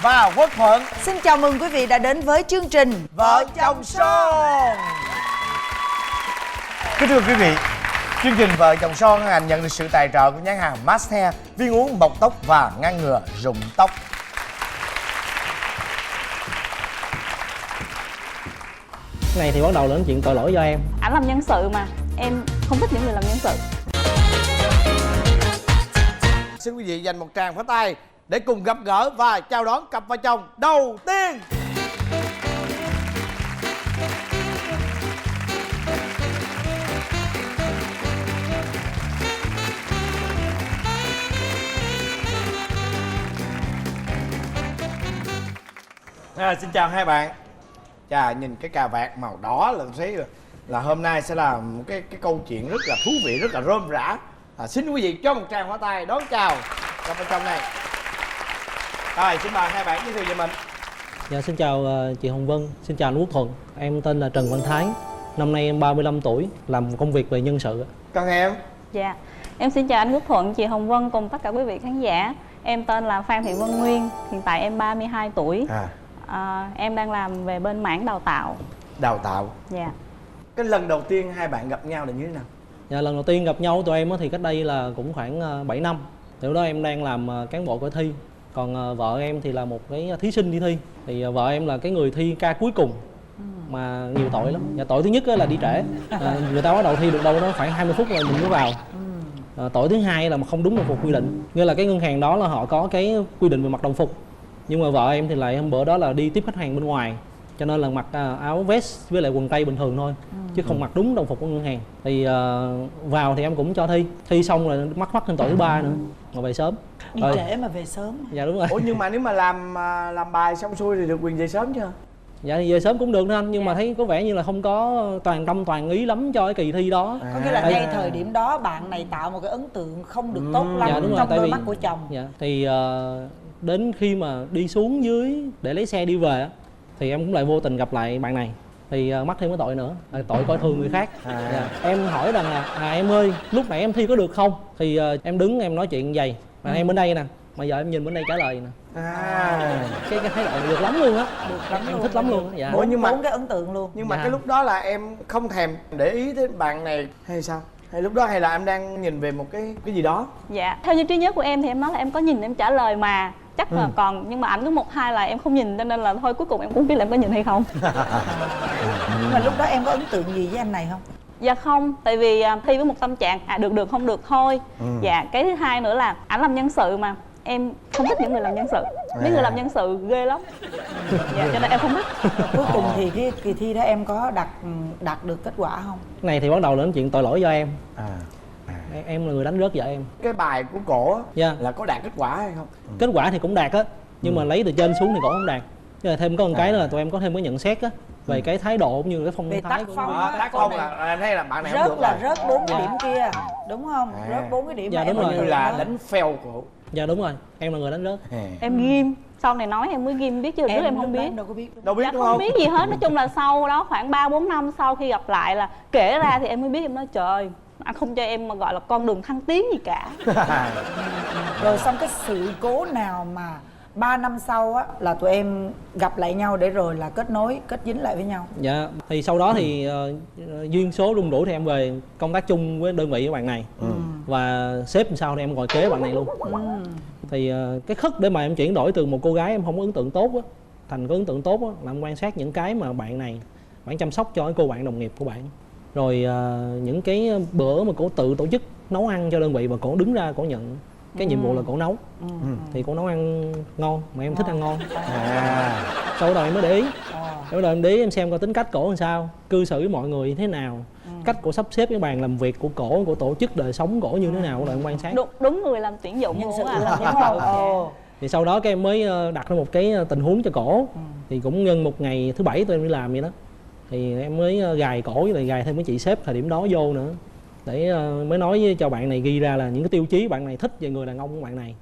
và Quốc Thuận. Xin chào mừng quý vị đã đến với chương trình Vợ chồng son. Kính thưa quý vị, chương trình Vợ chồng son hân hạnh nhận được sự tài trợ của nhãn hàng Mast Hair, viên uống mọc tóc và ngăn ngừa rụng tóc. Cái này thì bắt đầu là chuyện tội lỗi do em. Ảnh làm nhân sự mà em không thích những người làm nhân sự. Xin quý vị dành một tràng pháo tay để cùng gặp gỡ và chào đón cặp vợ chồng đầu tiên. Xin chào hai bạn. Chà, nhìn cái cà vạt màu đỏ là thấy là hôm nay sẽ là một cái câu chuyện rất là thú vị, rất là rôm rã. Xin quý vị cho một tràng pháo tay đón chào cặp vợ chồng này. Rồi, xin mời hai bạn giới thiệu về mình. Dạ, xin chào chị Hồng Vân, xin chào anh Quốc Thuận. Em tên là Trần Văn Thái, năm nay em 35 tuổi, làm công việc về nhân sự. Còn em? Dạ, em xin chào anh Quốc Thuận, chị Hồng Vân cùng tất cả quý vị khán giả. Em tên là Phan Thị Vân Nguyên, hiện tại em 32 tuổi. Em đang làm về bên mảng đào tạo. Đào tạo? Dạ. Cái lần đầu tiên hai bạn gặp nhau là như thế nào? Dạ, lần đầu tiên gặp nhau của tụi em thì cách đây là cũng khoảng 7 năm. Thì lúc đó em đang làm cán bộ coi thi. Còn vợ em thì là một cái thí sinh đi thi. Thì vợ em là cái người thi ca cuối cùng mà nhiều tội lắm. Dạ, tội thứ nhất là đi trễ. Người ta bắt đầu thi được đâu đó khoảng 20 phút là mình mới vào. Tội thứ hai là mà không đúng đồng phục quy định. Nghĩa là cái ngân hàng đó là họ có cái quy định về mặc đồng phục. Nhưng mà vợ em thì lại hôm bữa đó là đi tiếp khách hàng bên ngoài, cho nên là mặc áo vest với lại quần tây bình thường thôi, chứ không mặc đúng đồng phục của ngân hàng. Thì vào thì em cũng cho thi xong rồi mắc thêm tội thứ ba nữa, mà về sớm. Đi trễ mà về sớm. Dạ đúng rồi. Ủa nhưng mà nếu mà làm bài xong xuôi thì được quyền về sớm chưa? Dạ thì về sớm cũng được đó anh, nhưng mà thấy có vẻ như là không có toàn tâm toàn ý lắm cho cái kỳ thi đó. Có nghĩa là ngay thời điểm đó bạn này tạo một cái ấn tượng không được tốt lắm. Dạ, đúng rồi, trong tại đôi vì mắt của chồng. Dạ, thì đến khi mà đi xuống dưới để lấy xe đi về á, thì em cũng lại vô tình gặp lại bạn này, thì mắc thêm cái tội nữa, tội coi thường người khác. Dạ. Em hỏi rằng là em ơi, lúc nãy em thi có được không? Thì em đứng em nói chuyện vậy, mà em bên đây nè, mà giờ em nhìn bên đây trả lời nè. Cái thái độ được lắm luôn á, Được lắm em luôn. thích lắm luôn á. Dạ. Bốn cái ấn tượng luôn. Nhưng mà Dạ. cái lúc đó là em không thèm để ý đến bạn này hay sao? Hay lúc đó hay là em đang nhìn về một cái gì đó? Dạ, theo như trí nhớ của em thì em nói là em có nhìn em trả lời mà chắc là còn, nhưng mà ảnh có một hai là em không nhìn, cho nên là thôi cuối cùng em cũng biết là em có nhìn hay không. Nhưng mà lúc đó em có ấn tượng gì với anh này không? Dạ không, tại vì thi với một tâm trạng được không được thôi. Dạ, cái thứ hai nữa là ảnh làm nhân sự mà em không thích những người làm nhân sự. Mấy người làm nhân sự ghê lắm. Dạ, cho nên em không thích. Cuối cùng thì cái kỳ thi đó em có đạt được kết quả không? Cái này thì bắt đầu là chuyện tội lỗi do em. Em là người đánh rớt vợ em. Cái bài của cổ á, Dạ. là có đạt kết quả hay không? Kết quả thì cũng đạt á, nhưng mà lấy từ trên xuống thì cổ không đạt. Nhưng mà thêm có một cái nữa là tụi em có thêm cái nhận xét á về cái thái độ cũng như cái phong Về thái tác của phong. Tác phong là em thấy là bạn này không được Rớt là rồi. rớt 4 cái điểm kia, đúng không? Rớt 4 cái điểm Dạ, mà đúng em rồi. Như là đánh fail cổ. Dạ đúng rồi, em là người đánh rớt. Em ghim, sau này nói em mới ghim, biết chứ trước em không biết. Đâu có biết. Đâu biết Dạ, đúng không không? biết gì hết, nói chung là sau đó khoảng 3-4 năm sau khi gặp lại là kể ra thì em mới biết, em nói trời, anh không cho em mà gọi là con đường thăng tiến gì cả. Rồi xong cái sự cố nào mà 3 năm sau á là tụi em gặp lại nhau để rồi là kết dính lại với nhau? Dạ, thì sau đó thì duyên số đung đủ thì em về công tác chung với đơn vị của bạn này. Và sếp làm sao thì em ngồi kế bạn này luôn. Thì cái khất để mà em chuyển đổi từ một cô gái em không có ấn tượng tốt á thành có ấn tượng tốt á là em quan sát những cái mà bạn này bạn chăm sóc cho cái cô bạn đồng nghiệp của bạn. Rồi những cái bữa mà cổ tự tổ chức nấu ăn cho đơn vị và cổ đứng ra cổ nhận cái nhiệm vụ là cổ nấu. Thì cổ nấu ăn ngon mà em thích ăn ngon. Sau đó em mới để ý. Sau đó em để ý em xem coi tính cách cổ làm sao, cư xử với mọi người như thế nào, cách cổ sắp xếp cái bàn làm việc của cổ tổ chức đời sống cổ như thế nào, rồi em quan sát. Đúng người làm tuyển dụng Nhân luôn sự á, làm làm nhân nhân sự. sự. Thì sau đó cái em mới đặt ra một cái tình huống cho cổ. Thì cũng nhân một ngày thứ bảy tụi em đi làm vậy đó, thì em mới gài cổ với lại gài thêm cái chị sếp thời điểm đó vô nữa, để mới nói cho bạn này ghi ra là những cái tiêu chí bạn này thích về người đàn ông của bạn này.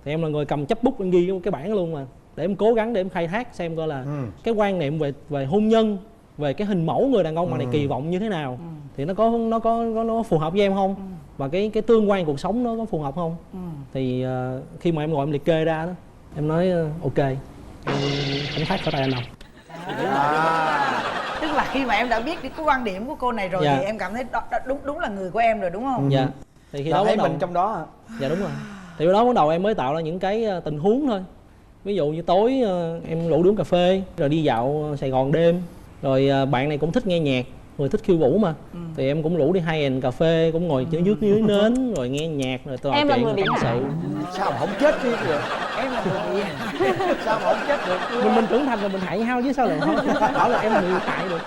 Thì em là người cầm chấp bút em ghi cái bảng luôn mà, để em cố gắng để em khai thác xem coi là cái quan niệm về hôn nhân, về cái hình mẫu người đàn ông bạn này kỳ vọng như thế nào, thì nó phù hợp với em không, và cái tương quan cuộc sống nó có phù hợp không. Thì khi mà em ngồi em liệt kê ra đó, em nói ok không thắt khỏi tay anh đâu. Tức là khi mà em đã biết cái quan điểm của cô này rồi Dạ. thì em cảm thấy đó đúng là người của em rồi đúng không? Dạ. Thì khi là đó thấy bắt đầu mình trong đó hả? dạ đúng rồi. Thì đó bắt đầu em mới tạo ra những cái tình huống thôi. Ví dụ như tối em rủ đi uống cà phê rồi đi dạo Sài Gòn đêm, rồi bạn này cũng thích nghe nhạc, người thích khiêu vũ mà, thì em cũng rủ đi high-end cà phê, cũng ngồi dưới nến rồi nghe nhạc rồi trò Em là chuyện người bị tâm hại. sự. Sao mà không chết đi được? Em là người Sao mà không chết được? Mình trưởng thành rồi mình hại nhau chứ sao lại không bảo là em bị hại được.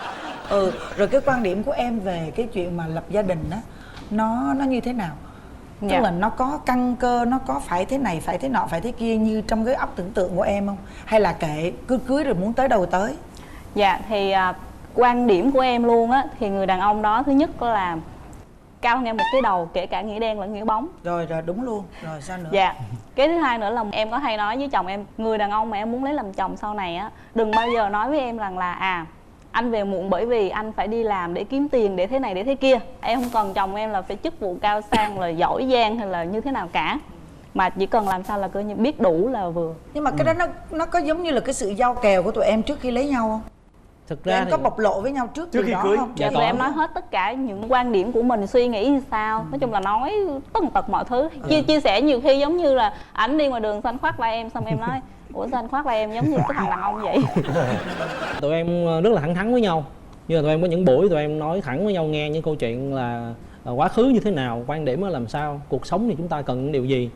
rồi cái quan điểm của em về cái chuyện mà lập gia đình á, nó như thế nào? Tức Dạ. là nó có căn cơ, nó có phải thế này, phải thế nọ, phải thế kia như trong cái óc tưởng tượng của em không? Hay là kệ, cứ cưới rồi muốn tới đâu tới? Dạ thì quan điểm của em luôn á, thì người đàn ông đó thứ nhất là cao hơn em một cái đầu, kể cả nghĩa đen lẫn nghĩa bóng. Rồi đúng luôn. Rồi sao nữa? Dạ. Cái thứ hai nữa là em có hay nói với chồng em, người đàn ông mà em muốn lấy làm chồng sau này á, đừng bao giờ nói với em rằng là anh về muộn bởi vì anh phải đi làm để kiếm tiền, để thế này để thế kia. Em không cần chồng em là phải chức vụ cao sang, là giỏi giang hay là như thế nào cả, mà chỉ cần làm sao là coi như biết đủ là vừa. Nhưng mà cái đó nó có giống như là cái sự giao kèo của tụi em trước khi lấy nhau không? Thực Tụi ra em thì có bộc lộ với nhau trước Trước điều khi đó cưới. không? Dạ, Tụi có. em nói hết tất cả những quan điểm của mình, suy nghĩ như sao, nói chung là nói tất tật mọi thứ. Chia sẻ nhiều khi giống như là ảnh đi ngoài đường xanh khoác vai em, xong em nói ủa xanh khoác vai em giống như cái thằng đàn ông vậy. Tụi em rất là thẳng thắn với nhau, như là tụi em có những buổi tụi em nói thẳng với nhau, nghe những câu chuyện là quá khứ như thế nào, quan điểm là làm sao, cuộc sống thì chúng ta cần những điều gì.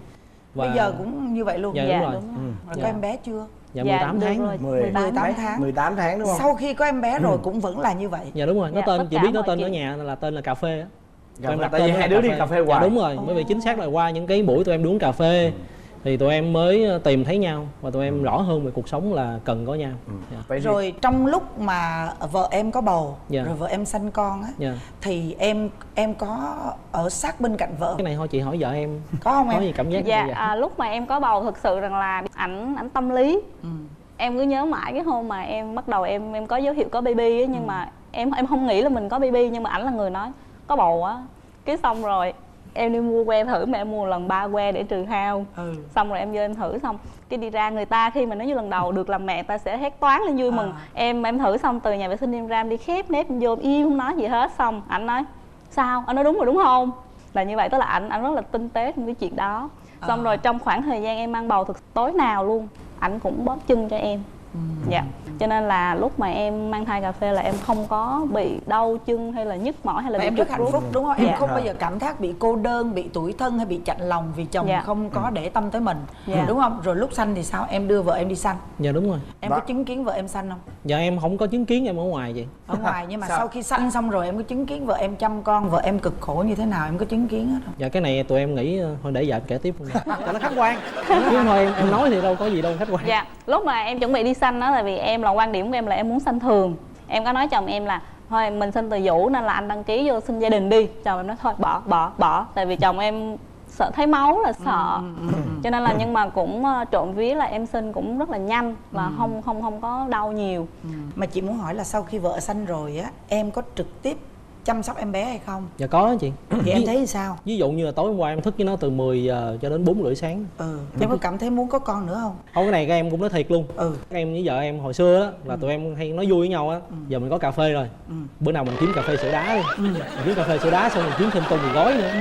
Và Bây giờ cũng như vậy luôn. dạ, Dạ, đúng rồi. đúng rồi. Rồi có Dạ. em bé chưa? Dạ 18 được tháng rồi. rồi. 18 tháng. 18 tháng đúng không? Sau khi có em bé rồi cũng vẫn là như vậy. Dạ đúng rồi, nó Dạ, tên tất chị cả biết nó mọi tên ở chuyện. nhà là tên là cà phê á. Cà Tụi em phê, đặt tại vì tên hai là đứa đi cà phê hoài. Dạ đúng rồi, bởi vì chính xác là qua những cái buổi tụi em đi uống cà phê thì tụi em mới tìm thấy nhau và tụi em rõ hơn về cuộc sống là cần có nhau. Dạ. Vậy thì- Rồi trong lúc mà vợ em có bầu, Dạ. rồi vợ em sanh con á, Dạ. thì em có ở sát bên cạnh vợ Cái này thôi chị hỏi vợ em có không có em? gì cảm giác Dạ, như vậy? lúc mà em có bầu thực sự rằng là ảnh tâm lý. Em cứ nhớ mãi cái hôm mà em bắt đầu em có dấu hiệu có baby á, nhưng mà em không nghĩ là mình có baby, nhưng mà ảnh là người nói có bầu á. Cái xong rồi em đi mua que thử, mà em mua lần 3 que để trừ hao. Xong rồi em vô em thử, xong cái đi ra, người ta khi mà nếu như lần đầu được làm mẹ ta sẽ hét toáng lên vui mừng. Em thử xong từ nhà vệ sinh em ra, em đi khép nếp em vô, im không nói gì hết. Xong ảnh nói sao, anh nói đúng rồi đúng không, là như vậy. Tức là ảnh rất là tinh tế trong cái chuyện đó. Xong rồi trong khoảng thời gian em mang bầu, thực tối nào luôn ảnh cũng bóp chân cho em. Dạ, cho nên là lúc mà em mang thai cà phê là em không có bị đau chân hay là nhức mỏi hay là Và bị em rất chuột hạnh rút. phúc đúng không? Em Dạ. không bao giờ cảm giác bị cô đơn, bị tủi thân hay bị chạnh lòng vì chồng Dạ. không có để tâm tới mình. Dạ. Đúng không? Rồi lúc sanh thì sao? Em đưa vợ em đi sanh. Dạ đúng rồi. Em có chứng kiến vợ em sanh không? Dạ em không có chứng kiến, em ở ngoài vậy. Ở ngoài, nhưng mà Sao? sau khi sanh xong rồi em có chứng kiến vợ em chăm con, vợ em cực khổ như thế nào, em có chứng kiến hết không? Dạ cái này tụi em nghĩ thôi để vợ em kể tiếp cho nó khách quan. Chứ thôi em nói thì đâu có gì đâu khách quan. Dạ, lúc mà em chuẩn bị đi sanh đó là vì em là quan điểm của em là em muốn sanh thường. Em có nói chồng em là thôi mình sinh từ Vũ nên là anh đăng ký vô sinh gia đình đi. Chồng em nói thôi bỏ, tại vì chồng em sợ thấy máu là sợ. Cho nên là nhưng mà cũng trộm vía là em sinh cũng rất là nhanh và không có đau nhiều. Mà chị muốn hỏi là sau khi vợ sanh rồi á, em có trực tiếp chăm sóc em bé hay không? Dạ có chị. Thì em thấy sao? Ví dụ như là tối hôm qua em thức với nó từ 10 giờ cho đến 4 rưỡi sáng. Em có cảm thấy muốn có con nữa không? Không, cái này các em cũng nói thiệt luôn. Các em với vợ em hồi xưa á là tụi em hay nói vui với nhau á. Giờ mình có cà phê rồi, bữa nào mình kiếm cà phê sữa đá đi. Mình kiếm cà phê sữa đá xong mình kiếm thêm tôm mì gói nữa.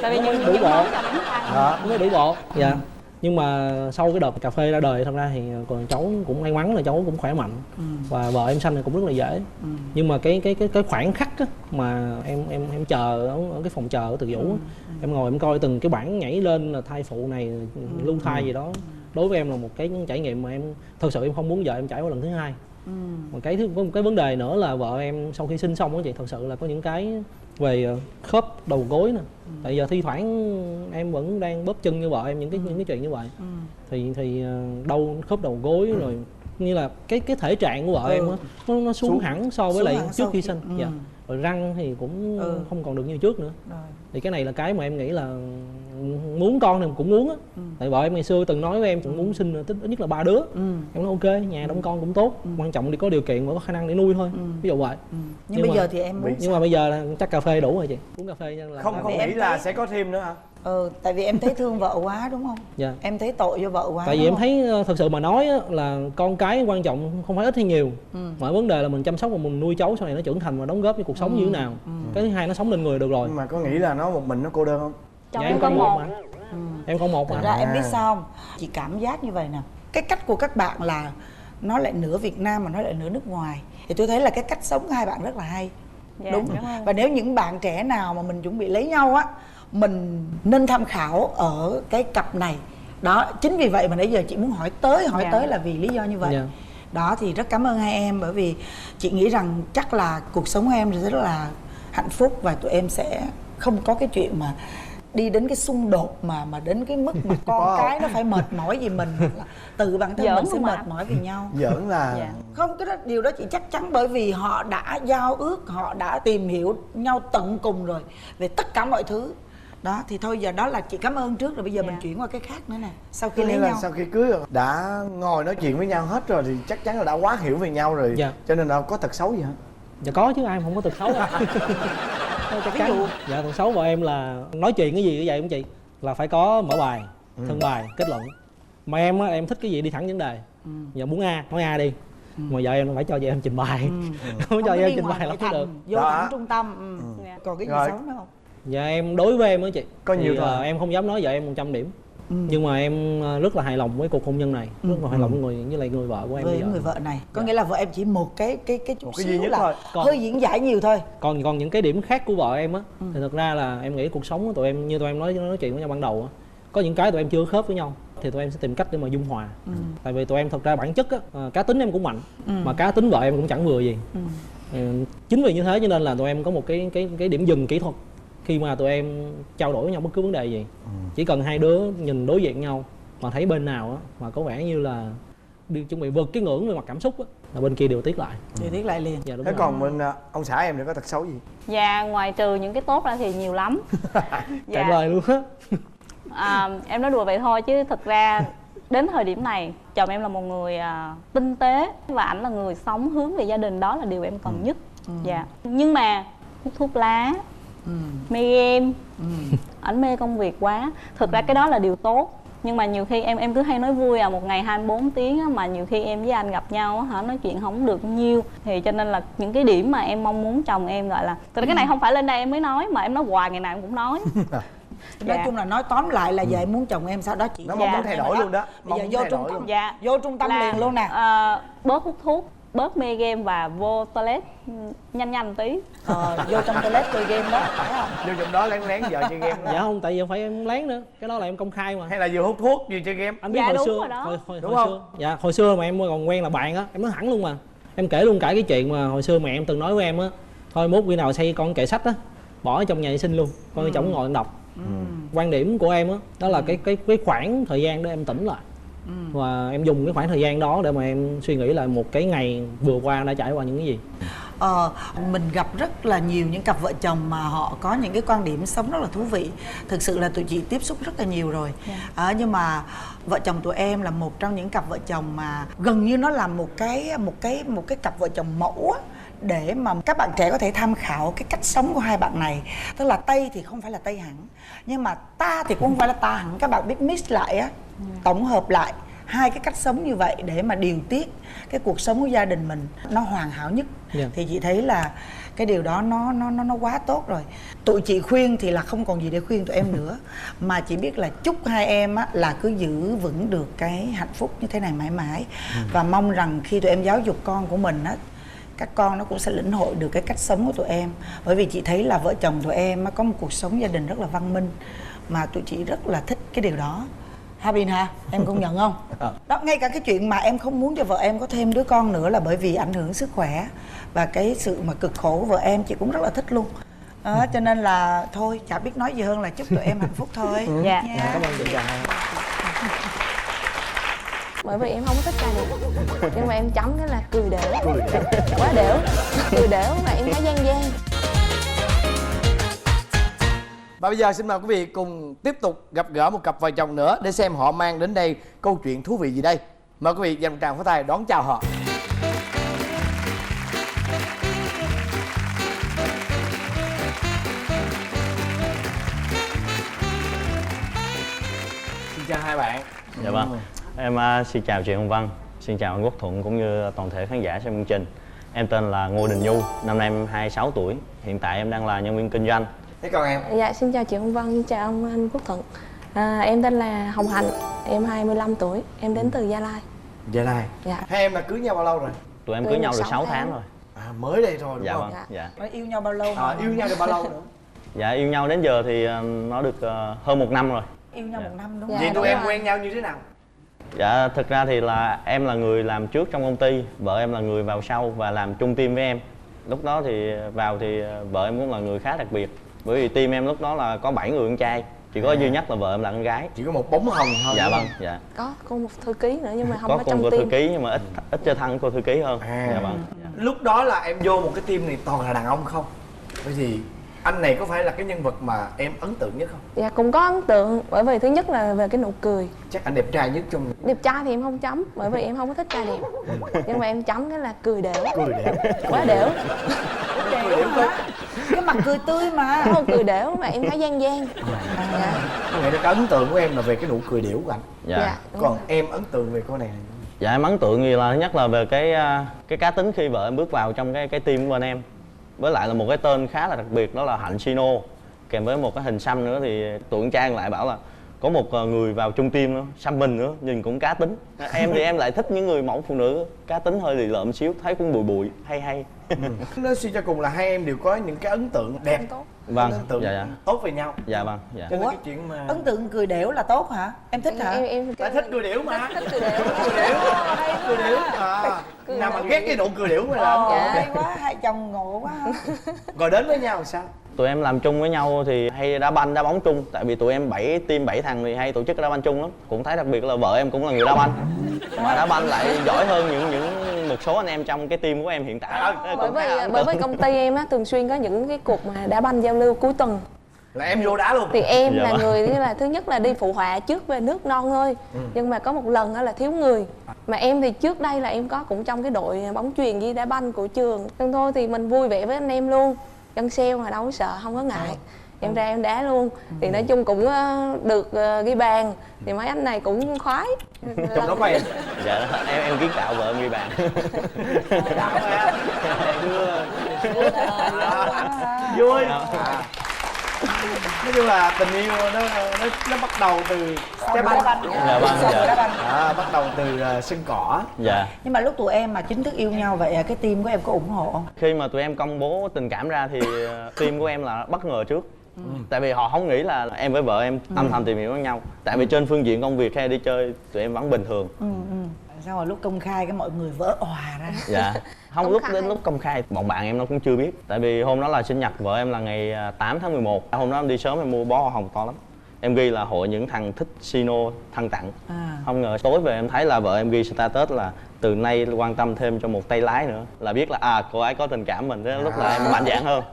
Tại vì những đủ những bộ. món chồng em thích ăn. Đó. Nó mới đủ bộ. Dạ. Nhưng mà sau cái đợt cà phê ra đời thật ra thì còn cháu cũng may mắn là cháu cũng khỏe mạnh. Và vợ em sanh thì cũng rất là dễ. Nhưng mà cái khoảnh khắc á, mà em chờ ở cái phòng chờ ở Từ Dũ á, em ngồi em coi từng cái bảng nhảy lên là thai phụ này, lưu thai gì đó. Đối với em là một cái trải nghiệm mà em thật sự em không muốn vợ em trải qua lần thứ hai. Mà có một cái vấn đề nữa là vợ em sau khi sinh xong á chị, thật sự là có những cái về khớp đầu gối nè. Tại giờ thi thoảng em vẫn đang bóp chân như vợ em những cái chuyện như vậy. Thì đau khớp đầu gối rồi như là cái thể trạng của vợ em á nó xuống hẳn so với lại trước khi sinh. Dạ. rồi răng thì cũng không còn được như trước nữa. Rồi. Thì cái này là cái mà em nghĩ là muốn con thì cũng muốn á. Tại vợ em ngày xưa từng nói với em cũng muốn sinh ít nhất là 3 đứa. Em nói ok, nhà đông con cũng tốt, quan trọng đi có điều kiện và có khả năng để nuôi thôi, ví dụ vậy. Nhưng bây giờ thì em muốn nhưng mà bây giờ là chắc cà phê đủ rồi chị, uống cà phê là Không vì nghĩ em là thấy- sẽ có thêm nữa hả? tại vì em thấy thương vợ quá đúng không? Dạ. Em thấy tội cho vợ quá. Tại vì đúng em không? thấy thật sự mà nói á, là con cái quan trọng không phải ít hay nhiều, mà vấn đề là mình chăm sóc và mình nuôi cháu sau này nó trưởng thành và đóng góp cho cuộc sống như thế nào. Cái thứ hai nó sống lên người được rồi. Nhưng mà có nghĩ là nó một mình nó cô đơn không? Chồng Dạ, em có con một. mà. Em con một Thật mà. ra em biết sao không? Chị cảm giác như vậy nè. Cái cách của các bạn là nó lại nửa Việt Nam mà nó lại nửa nước ngoài. Thì tôi thấy là cái cách sống của hai bạn rất là hay. Dạ, Đúng. cảm ơn. Và nếu những bạn trẻ nào mà mình chuẩn bị lấy nhau á, mình nên tham khảo ở cái cặp này. Đó, chính vì vậy mà nãy giờ chị muốn hỏi Dạ. tới là vì lý do như vậy. Dạ. Đó thì rất cảm ơn hai em, bởi vì chị nghĩ rằng chắc là cuộc sống của em rất là hạnh phúc và tụi em sẽ không có cái chuyện mà đi đến cái xung đột mà đến cái mức mà con cái nó phải mệt mỏi vì mình, hoặc là tự bản thân Giỡn mình sẽ không ạ? mệt mỏi vì nhau. Giỡn là Dạ. Không, cái đó, điều đó chị chắc chắn, bởi vì họ đã giao ước, họ đã tìm hiểu nhau tận cùng rồi về tất cả mọi thứ. Đó thì thôi giờ đó là chị cảm ơn trước rồi, bây giờ Dạ. mình chuyển qua cái khác nữa nè. Sau khi Có nghĩa lấy là nhau sau khi cưới rồi đã ngồi nói chuyện với nhau hết rồi thì chắc chắn là đã quá hiểu về nhau rồi. Dạ. Cho nên là có tật xấu gì hả? Dạ có chứ, ai không có tật xấu à. Chắc Ví chắn. dụ? Dạ tật xấu của em là nói chuyện cái gì cũng vậy không chị, là phải có mở bài, thân bài, kết luận. Mà em á, em thích cái gì đi thẳng vấn đề. Giờ muốn A nói A đi, mà vợ em phải cho vợ em trình bày. Không cho có vợ em đi trình ngoài bày là nội không thành, được. vô Đó. thẳng trung tâm. Dạ. Còn cái gì Rồi. xấu nữa không? Dạ em đối với em á chị, Có nhiều thì, thôi. em không dám nói vợ em 100 điểm. Nhưng mà em rất là hài lòng với cuộc hôn nhân này, rất là hài lòng với lại người vợ của em Với bây giờ. người vợ này có nghĩa là vợ em chỉ một cái chút Một cái xíu duy nhất là thôi. Còn- hơi diễn giải nhiều thôi. Còn những cái điểm khác của vợ em á, thì thật ra là em nghĩ cuộc sống của tụi em như tụi em nói chuyện với nhau ban đầu á, có những cái tụi em chưa khớp với nhau thì tụi em sẽ tìm cách để mà dung hòa. Tại vì tụi em thật ra bản chất á, cá tính em cũng mạnh, mà cá tính vợ em cũng chẳng vừa gì. Chính vì như thế cho nên là tụi em có một cái điểm dừng kỹ thuật khi mà tụi em trao đổi với nhau bất cứ vấn đề gì. Chỉ cần hai đứa nhìn đối diện nhau mà thấy bên nào á mà có vẻ như là đi chuẩn bị vượt cái ngưỡng về mặt cảm xúc á, là bên kia điều tiết lại. Thì tiếc lại liền. Dạ đúng Thế rồi. còn bên ông xã em thì có tật xấu gì? Dạ, ngoài trừ những cái tốt ra thì nhiều lắm. Cạn lời luôn á. Em nói đùa vậy thôi chứ thực ra đến thời điểm này chồng em là một người tinh tế và ảnh là người sống hướng về gia đình, đó là điều em cần nhất. Dạ. Nhưng mà hút thuốc lá, mê game, ảnh mê công việc quá. Thực ra cái đó là điều tốt. Nhưng mà nhiều khi em cứ hay nói vui một ngày 24 tiếng á, mà nhiều khi em với anh gặp nhau á, nói chuyện không được nhiêu. Thì cho nên là những cái điểm mà em mong muốn chồng em gọi là, thực ra cái này không phải lên đây em mới nói mà em nói hoài, ngày nào em cũng nói. Nói chung là nói tóm lại là vậy, muốn chồng em sau đó chị Nó Dạ. mong muốn thay đổi luôn đó. Bây giờ Mong muốn vô thay trung đổi tâm, luôn. Dạ. vô trung tâm liền luôn nè. Bớt hút thuốc, bớt mê game và vô toilet nhanh tí. Vô trong toilet chơi game đó, phải không? Vô trong đó lén lén vợ chơi game đó. Dạ không, tại vì không phải em lén nữa, cái đó là em công khai mà. Hay là vừa hút thuốc vừa chơi game? Anh biết Dạ, hồi đúng xưa rồi đó. hồi Đúng hồi không? xưa dạ hồi xưa mà em còn quen là bạn á, em nói thẳng luôn mà, em kể luôn cả cái chuyện mà hồi xưa mẹ em từng nói với em á, thôi mốt khi nào xây con kệ sách á bỏ ở trong nhà vệ sinh luôn, con chồng ngồi đọc. Quan điểm của em á đó là cái khoảng thời gian đó em tỉnh lại, và em dùng cái khoảng thời gian đó để mà em suy nghĩ lại một cái ngày vừa qua đã trải qua những cái gì. Mình gặp rất là nhiều những cặp vợ chồng mà họ có những cái quan điểm sống rất là thú vị. Thực sự là tụi chị tiếp xúc rất là nhiều rồi. Nhưng mà vợ chồng tụi em là một trong những cặp vợ chồng mà gần như nó là một cái cặp vợ chồng mẫu á, để mà các bạn trẻ có thể tham khảo cái cách sống của hai bạn này. Tức là Tây thì không phải là Tây hẳn, nhưng mà ta thì cũng không phải là ta hẳn. Các bạn biết mix lại á, tổng hợp lại hai cái cách sống như vậy để mà điều tiết cái cuộc sống của gia đình mình nó hoàn hảo nhất. Thì chị thấy là cái điều đó nó quá tốt rồi. Tụi chị khuyên thì là không còn gì để khuyên tụi em nữa, mà chỉ biết là chúc hai em á là cứ giữ vững được cái hạnh phúc như thế này mãi mãi. Và mong rằng khi tụi em giáo dục con của mình á, các con nó cũng sẽ lĩnh hội được cái cách sống của tụi em. Bởi vì chị thấy là vợ chồng tụi em có một cuộc sống gia đình rất là văn minh, mà tụi chị rất là thích cái điều đó. Bin ha, em công nhận không? Đó, ngay cả cái chuyện mà em không muốn cho vợ em có thêm đứa con nữa là bởi vì ảnh hưởng sức khỏe và cái sự mà cực khổ của vợ em, chị cũng rất là thích luôn. Cho nên là thôi, chả biết nói gì hơn là chúc tụi em hạnh phúc thôi. Dạ. Nha. Cảm ơn chị. Bởi vì em không có thích ca nhạc, nhưng mà em chấm cái là cười đểu, quá đểu, cười đểu mà em thấy gian gian. Và bây giờ xin mời quý vị cùng tiếp tục gặp gỡ một cặp vợ chồng nữa để xem họ mang đến đây câu chuyện thú vị gì đây. Mời quý vị dành một tràng pháo tay đón chào họ. Xin chào hai bạn. Dạ vâng. Em xin chào chị Hồng Vân, xin chào anh Quốc Thuận cũng như toàn thể khán giả xem chương trình. Em tên là Ngô Đình Nhu, năm nay em 26 tuổi. Hiện tại em đang là nhân viên kinh doanh. Thế còn em? Dạ, xin chào chị Hồng Vân, xin chào anh Quốc Thuận. Em tên là Hồng Hạnh, em 25 tuổi, em đến từ Gia Lai. Gia Lai. Dạ. Hai em là cưới nhau bao lâu rồi? Tụi em cưới nhau được 6 tháng rồi. Mới đây thôi đúng Dạ không? vâng, Dạ. dạ. Mới yêu nhau bao lâu? Yêu nhau được bao lâu nữa? Dạ, yêu nhau đến giờ thì nó được hơn 1 năm rồi. Yêu nhau 1 năm đúng Dạ, không? Vậy đúng tụi em rồi. quen nhau như thế nào? Dạ, thực ra thì là em là người làm trước trong công ty, vợ em là người vào sau và làm chung team với em. Lúc đó thì vào thì vợ em cũng là người khá đặc biệt. Bởi vì team em lúc đó là có 7 người con trai, chỉ có duy nhất là vợ em là con gái. Chỉ có một bóng hồng thôi. Dạ đúng vâng, không? dạ. Có cô một thư ký nữa nhưng mà không Có có cùng trong cô thư team. ký nhưng mà ít chơi thân cô thư ký hơn. Dạ vâng. Dạ. Lúc đó là em vô một cái team này toàn là đàn ông không? Bởi vì anh này có phải là cái nhân vật mà em ấn tượng nhất không? Dạ, cũng có ấn tượng bởi vì thứ nhất là về cái nụ cười. Chắc anh đẹp trai nhất trong Đẹp trai thì em không chấm bởi vì em không có thích trai đẹp. Nhưng mà em chấm cái là cười đểu. cười đẹp. Quá đểu. Cười đẹp không? Cái mặt cười tươi mà. Không, cười đểu mà em thấy gian gian. Dạ. Có nghĩa là cái ấn tượng của em là về cái nụ cười điểu của anh. Dạ. đúng Còn rồi. em ấn tượng về cô này là Dạ em ấn tượng gì là thứ nhất là về cái cá tính khi vợ em bước vào trong cái team của bên em. Với lại là một cái tên khá là đặc biệt đó là Hạnh Sino. Kèm với một cái hình xăm nữa thì tụi con trai lại bảo là có một người vào chung team nữa, xăm mình nữa, nhìn cũng cá tính. Em thì em lại thích những người mẫu phụ nữ cá tính hơi lì lợm xíu, thấy cũng bụi bụi, hay. Nói suy cho cùng là hai em đều có những cái ấn tượng đẹp. Tốt. Vâng, Ấn tượng dạ. tốt về nhau. Dạ vâng, dạ. Cho nên Ủa? cái chuyện mà Ấn tượng cười đểu là tốt hả? Em thích hả? Em Tại thích cười điểu mà. thích cười đểu. Cười điểu. Cười Nào mà điểu. ghét cái nụ cười điểu mới là ấn tượng. Hay quá, hai chồng ngộ quá. Rồi đến với nhau làm sao? Tụi em làm chung với nhau thì hay đá bóng chung. Tại vì tụi em team 7 thằng thì hay tổ chức đá banh chung lắm. Cũng thấy đặc biệt là vợ em cũng là người đá banh. Mà đá banh lại giỏi hơn những một số anh em trong cái team của em hiện tại. Bởi vì công ty em á thường xuyên có những cái cuộc mà đá banh giao lưu cuối tuần. Là em vô đá luôn. Thì em Dạ là vâng. người như là thứ nhất là đi phụ họa trước về nước non thôi. Nhưng mà có một lần đó là thiếu người. Mà em thì trước đây là em có cũng trong cái đội bóng chuyền với đá banh của trường. Nhưng thôi thì mình vui vẻ với anh em luôn. Dân sale mà đâu có sợ, không có ngại. Em ra em đá luôn. Thì nói chung cũng được ghi bàn. Thì mấy anh này cũng khoái. Trong đó có em. Dạ em kiến tạo vợ em ghi bàn. Đạo em. Vui. Nói chung là tình yêu nó bắt đầu từ đá banh. Dạ vâng, dạ. Bắt đầu từ sân cỏ. Dạ. Nhưng mà lúc tụi em mà chính thức yêu nhau vậy cái team của em có ủng hộ không? Khi mà tụi em công bố tình cảm ra thì team của em là bất ngờ trước. Tại vì họ không nghĩ là em với vợ em âm thầm tìm hiểu với nhau. Tại vì trên phương diện công việc hay đi chơi tụi em vẫn bình thường. Sao mà lúc công khai cái mọi người vỡ òa ra? Dạ. Không, Công lúc khai. đến lúc công khai bọn bạn em nó cũng chưa biết. Tại vì hôm đó là sinh nhật vợ em là ngày 8 tháng 11. Hôm đó em đi sớm em mua bó hoa hồng to lắm. Em ghi là hội những thằng thích Sino thân tặng. Không ngờ tối về em thấy là vợ em ghi status là từ nay quan tâm thêm cho một tay lái nữa. Là biết là cô ấy có tình cảm mình. Thế lúc là em mạnh dạn hơn.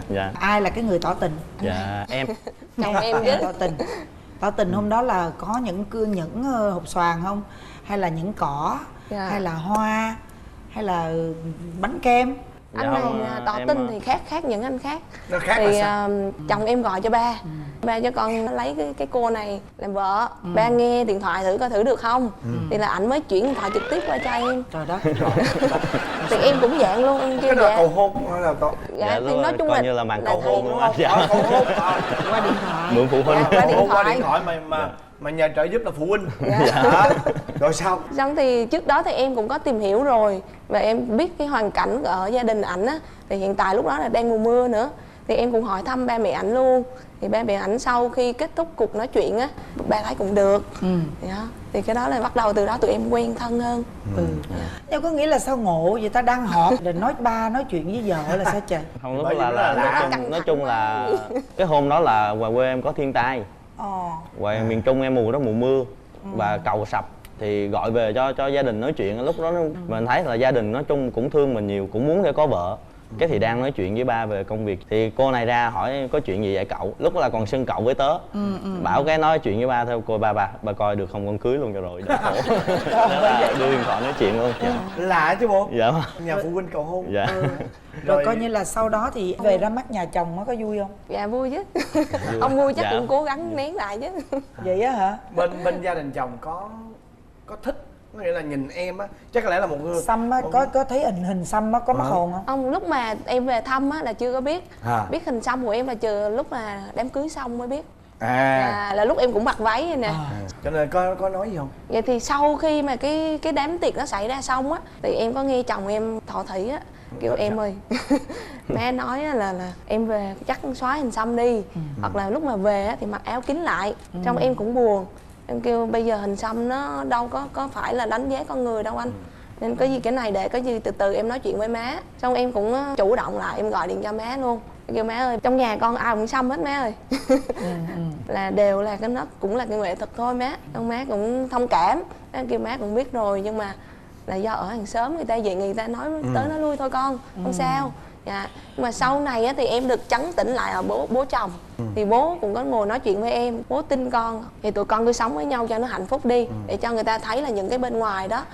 Dạ. Ai là cái người tỏ tình? Dạ em. Chồng em chứ. Tỏ tình. Tỏ tình hôm đó là có những hộp xoàn không? Hay là những cỏ? Dạ. Hay là hoa? Hay là bánh kem? Anh Dạ này không, tỏ em, tình thì khác những anh khác. Nó khác Thì là sao? chồng em gọi cho ba. Ba cho con lấy cái cô này làm vợ. Ba nghe điện thoại thử coi thử được không. Thì là ảnh mới chuyển điện thoại trực tiếp qua cho em. Trời đất. Thì em cũng dạng luôn, em kêu Cái đó là dạ. cầu hôn hay là cầu Dạ, lúc thì nói đó chung coi là như là màn là cầu thầy hôn đúng luôn không? anh. Dạ. cầu hôn. Qua điện thoại. Mượn phụ huynh. Qua điện Cầu hôn qua thoại. điện thoại mà nhờ trợ giúp là phụ huynh. Dạ. Đó. Rồi sao? Xong thì trước đó thì em cũng có tìm hiểu rồi. Và em biết cái hoàn cảnh ở gia đình ảnh á. Thì hiện tại lúc đó là đang mùa mưa nữa. Thì em cũng hỏi thăm ba mẹ ảnh luôn. Thì ba mẹ ảnh sau khi kết thúc cuộc nói chuyện á, ba thấy cũng được. Thì đó. Thì cái đó là bắt đầu từ đó tụi em quen thân hơn. Nhưng có nghĩa là sao ngộ vậy ta, đang họp rồi nói nói chuyện với vợ là sao trời? Không, lúc Bởi là, vì là nó là lạ. nói chung là cái hôm đó là ngoài quê em có thiên tai. Ngoài miền Trung em mùa đó mùa mưa và cầu sập thì gọi về cho gia đình nói chuyện. Lúc đó mình thấy là gia đình nói chung cũng thương mình nhiều, cũng muốn để có vợ. Cái thì đang nói chuyện với ba về công việc, thì cô này ra hỏi có chuyện gì vậy cậu, lúc đó là còn xưng cậu với tớ. Bảo cái nói chuyện với ba thôi, cô ba coi được không con cưới luôn cho rồi đỡ khổ. Thế là đưa điện thoại nói chuyện luôn. Dạ. Lạ chứ bộ. Dạ. Nhà phụ huynh cầu hôn. Dạ. Rồi coi như là sau đó thì về ra mắt nhà chồng nó có vui không? Dạ vui chứ. Ông vui chắc Dạ. cũng cố gắng nén lại chứ. Vậy á hả? Bên gia đình chồng có thích, có nghĩa là nhìn em á, chắc có lẽ là một người Xăm á, có thấy hình xăm á, có mắc hồn không? Ông lúc mà em về thăm á là chưa có biết. À. Biết hình xăm của em là chờ lúc mà đám cưới xong mới biết. À. Là lúc em cũng mặc váy vậy nè. Cho nên có nói gì không? Vậy thì sau khi mà cái đám tiệc nó xảy ra xong á, thì em có nghe chồng em thọ thỉ á, kiểu em ơi mẹ nói á là em về chắc xóa hình xăm đi, hoặc là lúc mà về á thì mặc áo kín lại. Xong em cũng buồn, em kêu bây giờ hình xăm nó đâu có phải là đánh giá con người đâu anh, nên có gì cái này để có gì từ từ em nói chuyện với má. Xong em cũng chủ động lại, em gọi điện cho má luôn, kêu má ơi trong nhà con ai cũng xăm hết má ơi. Là đều là cái nó cũng là cái nghệ thuật thôi má. Ông má cũng thông cảm, kêu má cũng biết rồi, nhưng mà là do ở hàng xóm người ta vậy, người ta nói tới nói lui thôi con, không sao. Dạ. Nhưng mà sau này á, thì em được trấn tĩnh lại ở bố chồng. Thì bố cũng có ngồi nói chuyện với em, bố tin con thì tụi con cứ sống với nhau cho nó hạnh phúc đi, để cho người ta thấy là những cái bên ngoài đó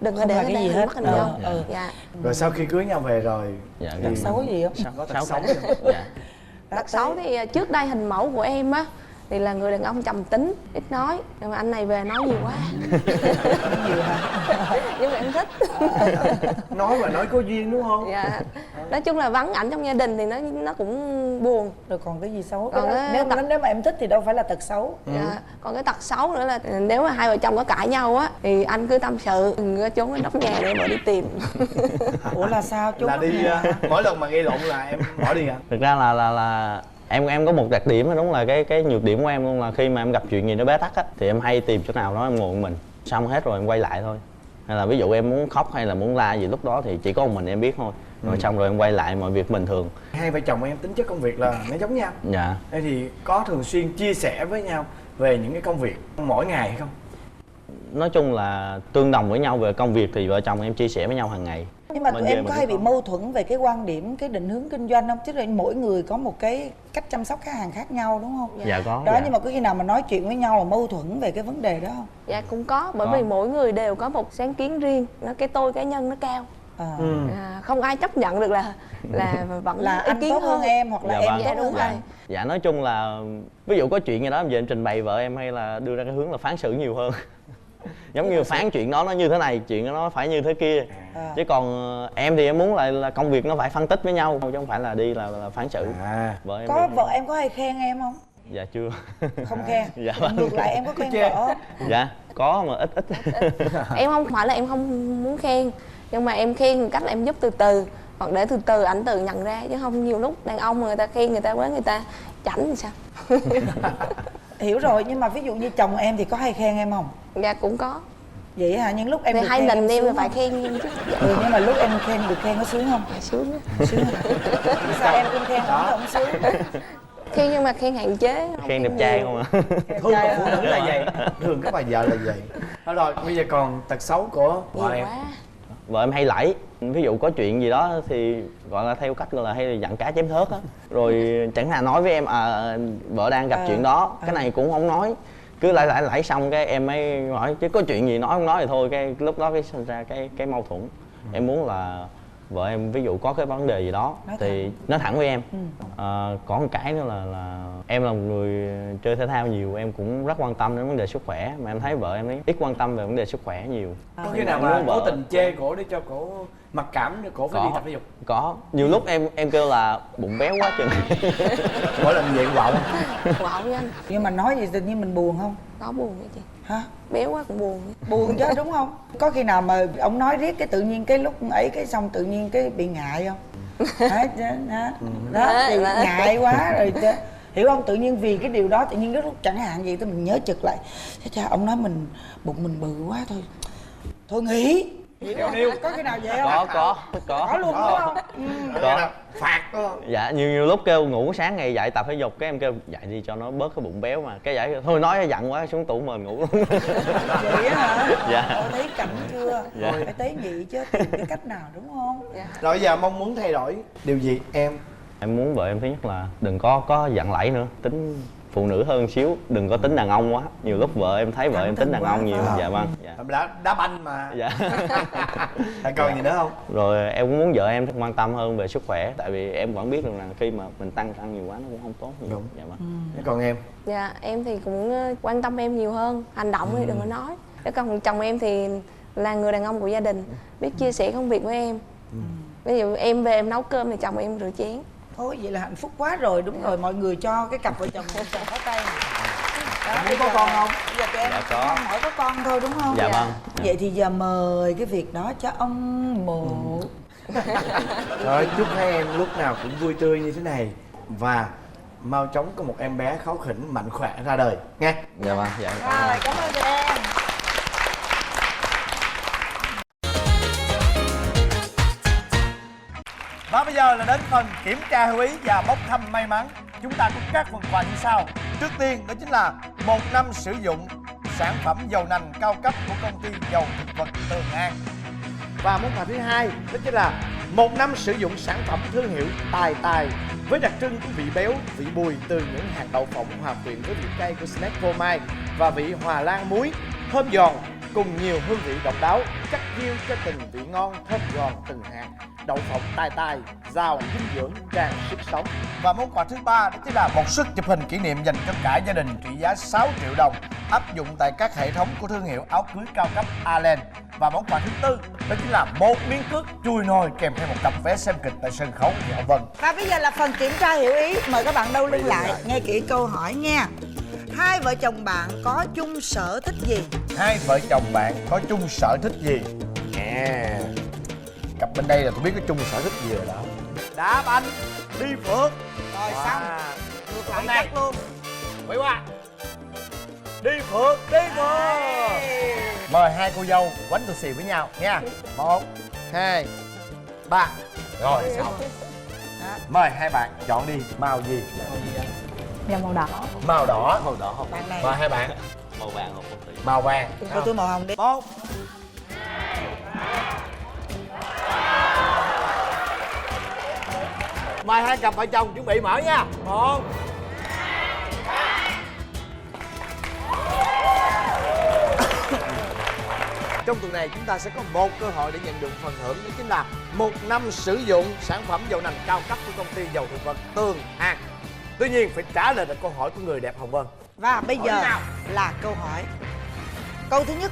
đừng có Không để là người cái ta gì hết. mắc hình nhau. Dạ. Rồi sau khi cưới nhau về rồi Dạ. Tật xấu gì không? có tật 6 xấu cái. không? Dạ. Tật xấu thì trước đây hình mẫu của em á thì là người đàn ông trầm tính, ít nói, nhưng mà anh này về nói nhiều quá. Nhưng mà em thích. Nói và nói có duyên đúng không? Dạ. Nói chung là vắng ảnh trong gia đình thì nó cũng buồn. Rồi còn cái gì xấu? Còn Cái đó, nếu mà em thích thì đâu phải là tật xấu. Dạ. Còn cái tật xấu nữa là nếu mà hai vợ chồng có cãi nhau á thì anh cứ tâm sự, đừng có trốn ở nóc nhà để mà đi tìm. Ủa là sao chú? Là đi mỗi lần mà gây lộn là em bỏ đi hả? Thực ra là em có một đặc điểm, đúng là cái nhược điểm của em luôn, là khi mà em gặp chuyện gì nó bế tắc á thì em hay tìm chỗ nào đó em ngồi một mình, xong hết rồi em quay lại thôi. Hay là ví dụ em muốn khóc hay là muốn la gì lúc đó thì chỉ có một mình em biết thôi. Rồi xong rồi em quay lại mọi việc bình thường. Hai vợ chồng em tính chất công việc là nó giống nhau. Dạ. Thế thì có thường xuyên chia sẻ với nhau về những cái công việc mỗi ngày hay không? Nói chung là tương đồng với nhau về công việc thì vợ chồng em chia sẻ với nhau hàng ngày. Nhưng mà Mình tụi về em mình có cũng hay bị có. mâu thuẫn về cái quan điểm, cái định hướng kinh doanh không? Chứ là mỗi người có một cái cách chăm sóc khách hàng khác nhau đúng không? Dạ có. Đó, dạ. nhưng mà có khi nào mà nói chuyện với nhau mà mâu thuẫn về cái vấn đề đó không? Dạ cũng có, bởi Có. vì mỗi người đều có một sáng kiến riêng, nó cái tôi cá nhân nó cao. Không ai chấp nhận được là vẫn Là ý anh kiến tốt hơn em hoặc là Dạ em vâng. tốt hơn đúng anh. rồi. Dạ nói chung là ví dụ có chuyện gì đó em về em trình bày vợ em, hay là đưa ra cái hướng là phán xử nhiều hơn. Giống như phán chuyện đó nó như thế này, chuyện đó nó phải như thế kia. Chứ còn em thì em muốn là công việc nó phải phân tích với nhau, chứ không phải là đi là phán xử. Vợ em Có thì- vợ em có hay khen em không? Dạ chưa. Không khen. Dạ vâng. Ngược lại em có khen chê. vợ không? Dạ có mà ít. Em không phải là em không muốn khen, nhưng mà em khen một cách là em giúp từ từ, hoặc để từ từ ảnh tự nhận ra, chứ không nhiều lúc đàn ông mà người ta khen người ta quá, người ta chảnh thì sao. Hiểu rồi, nhưng mà ví dụ như chồng em thì có hay khen em không? Dạ cũng có. Vậy hả? Nhưng lúc em Thì được hay khen nịnh em là sướng phải không? khen em chứ. Nhưng mà lúc em khen được khen có sướng không? Dạ, sướng á. Sướng hả? Vì sao em cũng khen không sướng? Khen nhưng mà khen hạn chế, không Khen đẹp trai nhiều. không ạ? Thường là phụ nữ là vậy, thường các bà vợ là vậy. Đó rồi, bây giờ còn tật xấu của Nhiều vợ em. quá. Vợ em hay lẫy, ví dụ có chuyện gì đó thì gọi là theo cách gọi là hay là dặn cá chém thớt á. Rồi chẳng hạn nói với em vợ đang gặp chuyện đó, cái này cũng không nói, cứ lẫy xong cái em mới hỏi chứ có chuyện gì nói không nói thì thôi, cái lúc đó cái sinh ra cái mâu thuẫn. Em muốn là vợ em ví dụ có cái vấn đề gì đó thì nói thẳng với em. Có một cái nữa là em là một người chơi thể thao nhiều, em cũng rất quan tâm đến vấn đề sức khỏe, mà em thấy vợ em ấy ít quan tâm về vấn đề sức khỏe nhiều. Có khi nào Em mà muốn cố vợ- tình chê cổ để cho cổ mặc cảm để cổ phải đi tập thể dục? Có nhiều lúc em kêu là bụng béo quá chừng. Mỗi lần vậy quạo. Quạo với anh. Nhưng mà nói gì tự nhiên mình buồn không? Có buồn vậy chị. Hả? Béo quá cũng buồn. Buồn chứ đúng không? Có khi nào mà ông nói riết cái tự nhiên cái lúc ấy cái xong tự nhiên cái bị ngại không? Đó thì ngại quá rồi chứ. Hiểu không? Tự nhiên vì cái điều đó tự nhiên lúc chẳng hạn gì tôi mình nhớ chực lại. Thế cha ông nói mình bụng mình bự quá thôi. Thôi nghỉ. Kẹo niêu. Có khi nào vậy không? Có luôn đúng không? Có. Phạt có. Dạ, nhiều lúc kêu ngủ sáng ngày dậy tập thể dục, cái em kêu dậy đi cho nó bớt cái bụng béo mà, cái dậy thôi nói giận quá xuống tủ mền ngủ luôn. Vậy á hả? Dạ. Thấy cảnh chưa? Dạ. Phải tế nhị chứ, tìm cái cách nào đúng không? Rồi bây giờ mong muốn thay đổi điều gì em? Em muốn vợ em thứ nhất là đừng có giận lẫy nữa, tính phụ nữ hơn xíu, đừng có tính đàn ông quá. Nhiều lúc vợ em thấy vợ em tính đàn ông nhiều. Dạ vâng. Dạ. Đá banh mà. Dạ. Còn gì nữa không? Rồi em cũng muốn vợ em quan tâm hơn về sức khỏe, tại vì em vẫn biết rằng là khi mà mình tăng nhiều quá nó cũng không tốt nhiều. Đúng. Dạ vâng. Còn em? Dạ em thì cũng quan tâm em nhiều hơn, hành động thì đừng có nói. Chứ còn chồng em thì là người đàn ông của gia đình, biết chia sẻ công việc với em. Ví dụ em về em nấu cơm thì chồng em rửa chén. Thôi vậy là hạnh phúc quá rồi, đúng rồi, mọi người cho cái cặp vợ chồng này chồng có tay này. Đó, Muốn có con không? Bây giờ tụi em Dạ, có. hỏi có con thôi đúng không? Dạ vâng. Vậy thì giờ mời cái việc đó cho ông mộ. Rồi chúc hai em lúc nào cũng vui tươi như thế này và mau chóng có một em bé kháu khỉnh mạnh khỏe ra đời nghe. Dạ vâng. Dạ. Rồi, cảm ơn tụi em. Và bây giờ là đến phần kiểm tra hữu ý và bốc thăm may mắn. Chúng ta có các phần quà như sau. Trước tiên đó chính là 1 năm sử dụng sản phẩm dầu nành cao cấp của công ty dầu thực vật Tường An. Và món quà thứ hai đó chính là 1 năm sử dụng sản phẩm thương hiệu Tài Tài với đặc trưng của vị béo, vị bùi từ những hạt đậu phộng hòa quyện với vị cay của snack phô mai và vị hòa lan muối, thơm giòn cùng nhiều hương vị độc đáo, cắt riêu cho từng vị ngon thơm giòn từng hạt. Đậu phộng Tài Tài giàu dinh dưỡng tràn sức sống. Và món quà thứ ba đó chính là một suất chụp hình kỷ niệm dành cho cả gia đình trị giá 6 triệu đồng áp dụng tại các hệ thống của thương hiệu áo cưới cao cấp Allen. Và món quà thứ tư đó chính là một miếng cước chui nồi kèm theo một cặp vé xem kịch tại sân khấu Nhạo Vân. Và bây giờ là phần kiểm tra hiểu ý. Mời các bạn đâu lưng lại, nghe kỹ câu hỏi nha. Hai vợ chồng bạn có chung sở thích gì? Hai vợ chồng bạn có chung sở thích gì? Nè, cặp bên đây là tôi biết có chung sở thích gì rồi đó. Đá banh, đi phượt. Rồi xong, ngược lại này. chắc luôn. Quay qua. Đi phượt, đi phượt. Mời hai cô dâu quánh tù xì với nhau nha. 1, 2, 3. Rồi xong. Mời hai bạn chọn đi màu gì? Dạ màu đỏ. Màu đỏ. Màu đỏ không? Bạn này. Mời hai bạn. Màu vàng không? Phong thủy. Màu vàng. Cho tôi màu hồng đi. 1. Mời hai cặp vợ chồng chuẩn bị mở nha. 1. Trong tuần này chúng ta sẽ có một cơ hội để nhận được phần thưởng, đó chính là 1 năm sử dụng sản phẩm dầu nành cao cấp của công ty dầu thực vật Tường An. Tuy nhiên phải trả lời được câu hỏi của người đẹp Hồng Vân. Và bây giờ là câu hỏi. Câu thứ nhất,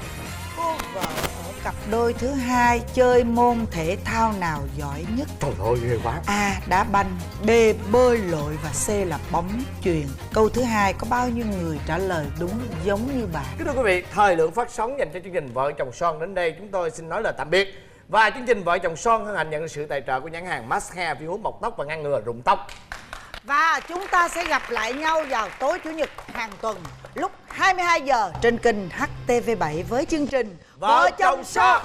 cô vợ ở cặp đôi thứ hai chơi môn thể thao nào giỏi nhất? Trời ơi ghê quá. A. Đá banh, B. Bơi lội và C là bóng chuyền. Câu thứ hai có bao nhiêu người trả lời đúng giống như bạn? Kính thưa quý vị, thời lượng phát sóng dành cho chương trình Vợ Chồng Son đến đây chúng tôi xin nói lời tạm biệt. Và chương trình Vợ Chồng Son hân hạnh nhận được sự tài trợ của nhãn hàng Max Hair, vi hút mọc tóc và ngăn ngừa rụng tóc. Và chúng ta sẽ gặp lại nhau vào tối Chủ nhật hàng tuần lúc 22 giờ trên kênh HTV7 với chương trình Vợ Chồng Son.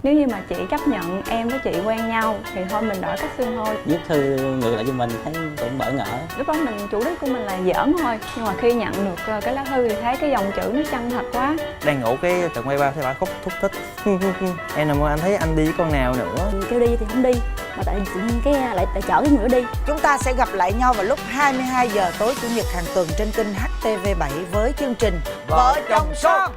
Nếu như mà chị chấp nhận em với chị quen nhau thì thôi mình đổi cách xưng thôi. Viết thư ngược lại cho mình thấy cũng bỡ ngỡ. Lúc đó mình chủ đích của mình là giỡn thôi, nhưng mà khi nhận được cái lá thư thì thấy cái dòng chữ nó chân thật quá. Đang ngủ cái trận quay ba thấy bà khóc thúc thích. Em nằm mơ anh thấy anh đi với con nào nữa. Kêu đi thì không đi, mà tại tự nhiên cái lại chở cái người đó đi. Chúng ta sẽ gặp lại nhau vào lúc 22 giờ tối Chủ nhật hàng tuần trên kênh HTV7 với chương trình Vợ Chồng Son.